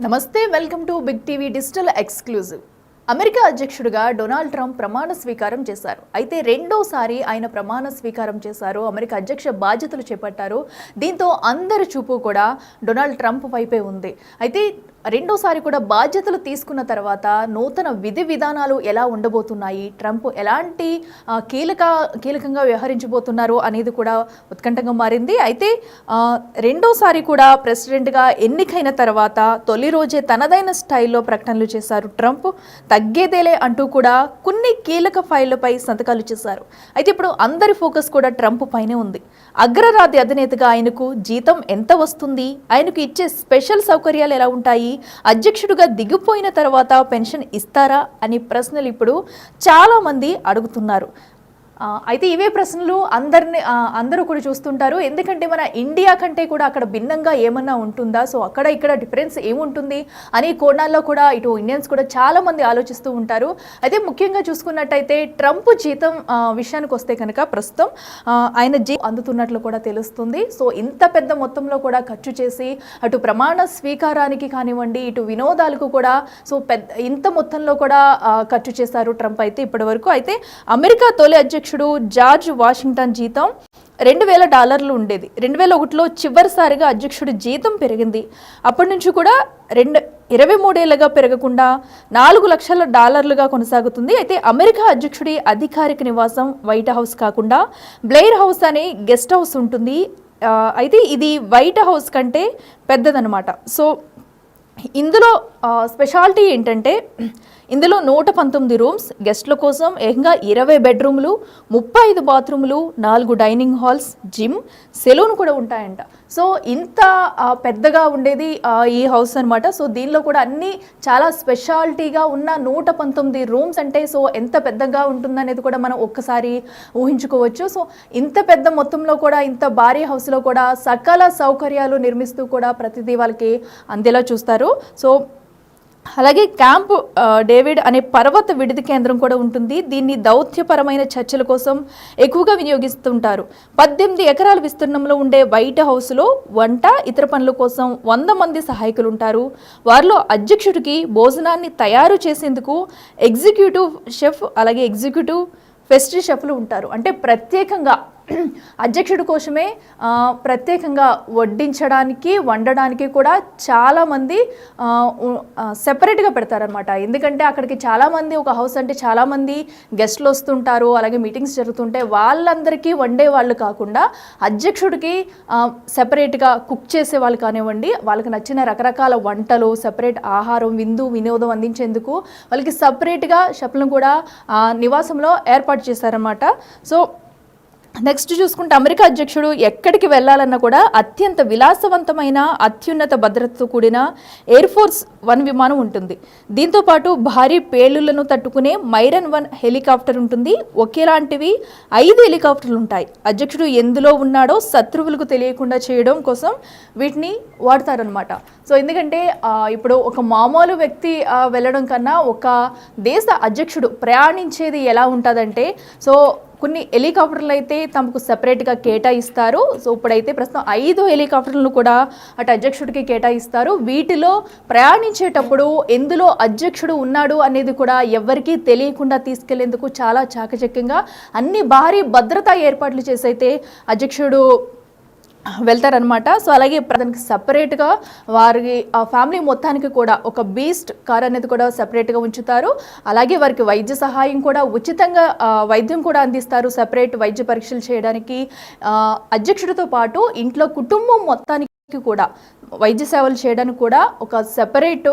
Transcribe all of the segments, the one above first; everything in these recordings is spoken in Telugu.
నమస్తే, welcome to big TV digital exclusive. America అధ్యక్షుడిగా డొనాల్డ్ ట్రంప్ ప్రమాణ స్వీకారం చేశారు. అయితే రెండోసారి ఆయన ప్రమాణ స్వీకారం చేశారు, అమెరికా అధ్యక్ష బాధ్యతలు చేపట్టారు. దీంతో అందరి చూపు కూడా డొనాల్డ్ ట్రంప్ వైపే ఉంది. అయితే రెండోసారి కూడా బాధ్యతలు తీసుకున్న తర్వాత నూతన విధి విధానాలు ఎలా ఉండబోతున్నాయి, ట్రంప్ ఎలాంటి కీలకంగా వ్యవహరించబోతున్నారు అనేది కూడా ఉత్కంఠంగా మారింది. అయితే రెండోసారి కూడా ప్రెసిడెంట్గా ఎన్నికైన తర్వాత తొలి రోజే తనదైన స్టైల్లో ప్రకటనలు చేశారు ట్రంప్. తగ్గేదేలే అంటూ కూడా కొన్ని కీలక ఫైళ్లపై సంతకాలు చేశారు. అయితే ఇప్పుడు అందరి ఫోకస్ కూడా ట్రంప్ పైనే ఉంది. అగ్రరాజ్య అధినేతగా ఆయనకు జీతం ఎంత వస్తుంది, ఆయనకు ఇచ్చే స్పెషల్ సౌకర్యాలు ఎలా ఉంటాయి, అధ్యక్షుడిగా దిగిపోయిన తర్వాత పెన్షన్ ఇస్తారా అని ప్రశ్నలు ఇప్పుడు చాలా మంది అడుగుతున్నారు. అయితే ఇవే ప్రశ్నలు అందరూ కూడా చూస్తుంటారు. ఎందుకంటే మన ఇండియా కంటే కూడా అక్కడ భిన్నంగా ఏమన్నా ఉంటుందా, సో అక్కడ ఇక్కడ డిఫరెన్స్ ఏముంటుంది అనే కోణాల్లో కూడా ఇటు ఇండియన్స్ కూడా చాలా మంది ఆలోచిస్తూ ఉంటారు. అయితే ముఖ్యంగా చూసుకున్నట్టయితే ట్రంప్ జీతం విషయానికి వస్తే కనుక ప్రస్తుతం ఆయన అందుతున్నట్లు కూడా తెలుస్తుంది. సో ఇంత పెద్ద మొత్తంలో కూడా ఖర్చు చేసి అటు ప్రమాణ స్వీకారానికి కానివ్వండి, ఇటు వినోదాలకు కూడా సో ఇంత మొత్తంలో కూడా ఖర్చు చేశారు ట్రంప్ అయితే ఇప్పటి వరకు. అయితే అమెరికా తొలి అధ్యక్షుడు జార్జ్ వాషింగ్టన్ జీతం $2,000 ఉండేది. 2001లో చివరిసారిగా అధ్యక్షుడి జీతం పెరిగింది. అప్పటి నుంచి కూడా 23 ఏళ్లుగా పెరగకుండా $4 లక్షల కొనసాగుతుంది. అయితే అమెరికా అధ్యక్షుడి అధికారిక నివాసం వైట్ హౌస్ కాకుండా బ్లెయిర్ హౌస్ అనే గెస్ట్ హౌస్ ఉంటుంది. అయితే ఇది వైట్ హౌస్ కంటే పెద్దదన్నమాట. సో ఇందులో స్పెషాలిటీ ఏంటంటే ఇందులో 119 రూమ్స్, గెస్ట్ల కోసం ఏకంగా 20 బెడ్రూమ్లు, 35 బాత్రూమ్లు, 4 డైనింగ్ హాల్స్, జిమ్, సెలూన్ కూడా ఉంటాయంట. సో ఇంత పెద్దగా ఉండేది ఈ హౌస్ అనమాట. సో దీనిలో కూడా అన్ని చాలా స్పెషాలిటీగా ఉన్న 119 రూమ్స్ అంటే సో ఎంత పెద్దగా ఉంటుందనేది కూడా మనం ఒక్కసారి ఊహించుకోవచ్చు. సో ఇంత పెద్ద మొత్తంలో కూడా ఇంత భారీ హౌస్లో కూడా సకల సౌకర్యాలు నిర్మిస్తూ కూడా ప్రతిదీ వాళ్ళకి అందేలా చూస్తారు. సో అలాగే క్యాంప్ డేవిడ్ అనే పర్వత విడిది కేంద్రం కూడా ఉంటుంది. దీన్ని దౌత్యపరమైన చర్చల కోసం ఎక్కువగా వినియోగిస్తుంటారు. 18 ఎకరాల విస్తీర్ణంలో ఉండే వైట్ హౌస్లో వంట, ఇతర పనుల కోసం 100 మంది సహాయకులు ఉంటారు. వారిలో అధ్యక్షుడికి భోజనాన్ని తయారు చేసేందుకు ఎగ్జిక్యూటివ్ షెఫ్, అలాగే ఎగ్జిక్యూటివ్ పెస్ట్రీ షెఫ్లు ఉంటారు. అంటే ప్రత్యేకంగా అధ్యక్షుడి కోసమే ప్రత్యేకంగా వడ్డించడానికి, వండడానికి కూడా చాలామంది సెపరేట్గా పెడతారనమాట. ఎందుకంటే అక్కడికి చాలామంది, ఒక హౌస్ అంటే చాలామంది గెస్ట్లు వస్తుంటారు, అలాగే మీటింగ్స్ జరుగుతుంటే వాళ్ళందరికీ వండే వాళ్ళు కాకుండా అధ్యక్షుడికి సెపరేట్గా కుక్ చేసే వాళ్ళు కానివ్వండి, వాళ్ళకి నచ్చిన రకరకాల వంటలు, సెపరేట్ ఆహారం, వినోదం అందించేందుకు వాళ్ళకి సపరేట్గా షెఫ్లను కూడా నివాసంలో ఏర్పాటు చేశారన్నమాట. సో నెక్స్ట్ చూసుకుంటే అమెరికా అధ్యక్షుడు ఎక్కడికి వెళ్ళాలన్నా కూడా అత్యంత విలాసవంతమైన, అత్యున్నత భద్రతతో కూడిన ఎయిర్ ఫోర్స్ 1 విమానం ఉంటుంది. దీంతోపాటు భారీ పేలుళ్లను తట్టుకునే మైరన్ 1 హెలికాప్టర్ ఉంటుంది. ఒకేలాంటివి 5 హెలికాప్టర్లు ఉంటాయి. అధ్యక్షుడు ఎందులో ఉన్నాడో శత్రువులకు తెలియకుండా చేయడం కోసం వీటిని వాడతారనమాట. సో ఎందుకంటే ఇప్పుడు ఒక మామూలు వ్యక్తి వెళ్ళడం కన్నా ఒక దేశ అధ్యక్షుడు ప్రయాణించేది ఎలా ఉంటుందంటే, సో కొన్ని హెలికాప్టర్లు అయితే తమకు సెపరేట్గా కేటాయిస్తారు. సో ఇప్పుడైతే ప్రస్తుతం 5 హెలికాప్టర్లను కూడా అటు అధ్యక్షుడికి కేటాయిస్తారు. వీటిలో ప్రయాణించేటప్పుడు ఎందులో అధ్యక్షుడు ఉన్నాడు అనేది కూడా ఎవరికీ తెలియకుండా తీసుకెళ్లేందుకు చాలా చాకచక్యంగా అన్ని భారీ భద్రతా ఏర్పాట్లు చేసి అయితే అధ్యక్షుడు వెళ్తారనమాట. సో అలాగే దానికి సపరేట్గా వారి ఫ్యామిలీ మొత్తానికి కూడా ఒక బీస్ట్ కార్ అనేది కూడా సపరేట్గా ఉంచుతారు. అలాగే వారికి వైద్య సహాయం కూడా, ఉచితంగా వైద్యం కూడా అందిస్తారు. సపరేట్ వైద్య పరీక్షలు చేయడానికి అధ్యక్షుడితో పాటు ఇంట్లో కుటుంబం మొత్తానికి కూడా వైద్య సేవలు చేయడానికి కూడా ఒక సెపరేట్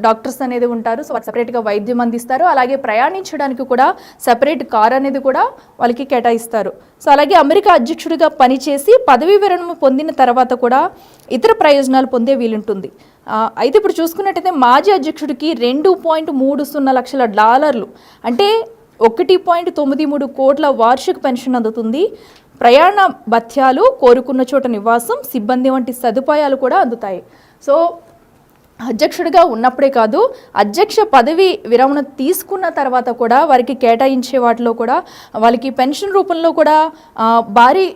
డాక్టర్స్ అనేది ఉంటారు. సో సెపరేట్గా వైద్యం అందిస్తారు. అలాగే ప్రయాణించడానికి కూడా సెపరేట్ కార్ అనేది కూడా వాళ్ళకి కేటాయిస్తారు. సో అలాగే అమెరికా అధ్యక్షుడిగా పనిచేసి పదవీ విరమణ పొందిన తర్వాత కూడా ఇతర ప్రయోజనాలు పొందే వీలుంటుంది. అయితే ఇప్పుడు చూసుకున్నట్టయితే మాజీ అధ్యక్షుడికి $2.30 లక్షల అంటే 1.93 కోట్ల వార్షిక పెన్షన్ అందుతుంది. ప్రయాణ భత్యాలు, కోరుకున్న చోట నివాసం, సిబ్బంది వంటి సదుపాయాలు కూడా అందుతాయి. సో అధ్యక్షుడిగా ఉన్నప్పుడే కాదు, అధ్యక్ష పదవి విరమణ తీసుకున్న తర్వాత కూడా వారికి కేటాయించే వాటిలో కూడా వాళ్ళకి పెన్షన్ రూపంలో కూడా భారీ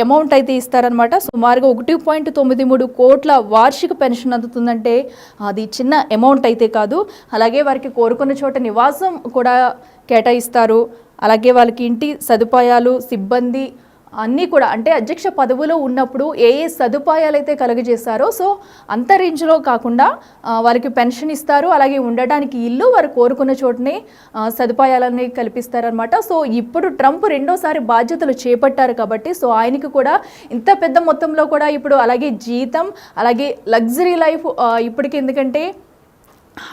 అమౌంట్ అయితే ఇస్తారనమాట. సుమారుగా 1.93 కోట్ల వార్షిక పెన్షన్ అందుతుందంటే అది చిన్న అమౌంట్ అయితే కాదు. అలాగే వారికి కోరుకున్న చోట నివాసం కూడా కేటాయిస్తారు. అలాగే వాళ్ళకి ఇంటి సదుపాయాలు, సిబ్బంది అన్నీ కూడా, అంటే అధ్యక్ష పదవిలో ఉన్నప్పుడు ఏ సదుపాయాలు అయితే కలుగజేస్తారో సో అంత రేంజ్లో కాకుండా వారికి పెన్షన్ ఇస్తారు. అలాగే ఉండడానికి ఇల్లు, వారు కోరుకున్న చోటనే సదుపాయాలన్నీ కల్పిస్తారనమాట. సో ఇప్పుడు ట్రంప్ రెండోసారి బాధ్యతలు చేపట్టారు కాబట్టి సో ఆయనకి కూడా ఇంత పెద్ద మొత్తంలో కూడా ఇప్పుడు అలాగే జీతం, అలాగే లగ్జరీ లైఫ్ ఇప్పటికి, ఎందుకంటే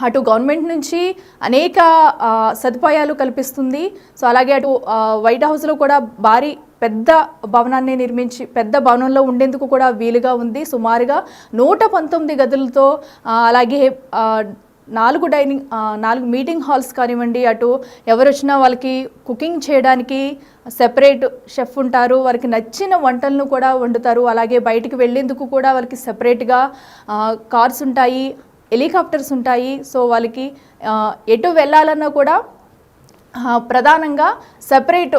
అటు గవర్నమెంట్ నుంచి అనేక సదుపాయాలు కల్పిస్తుంది. సో అలాగే అటు వైట్ హౌస్లో కూడా భారీ పెద్ద భవనాన్ని నిర్మించి పెద్ద భవనంలో ఉండేందుకు కూడా వీలుగా ఉంది. సుమారుగా 119 గదులతో, అలాగే 4 మీటింగ్ హాల్స్ కానివ్వండి, అటు ఎవరు వచ్చినా వాళ్ళకి కుకింగ్ చేయడానికి సెపరేట్ షెఫ్ ఉంటారు, వారికి నచ్చిన వంటలను కూడా వండుతారు. అలాగే బయటికి వెళ్ళేందుకు కూడా వాళ్ళకి సెపరేట్గా కార్స్ ఉంటాయి, హెలికాప్టర్స్ ఉంటాయి. సో వాళ్ళకి ఎటు వెళ్ళాలన్నా కూడా ప్రధానంగా సెపరేట్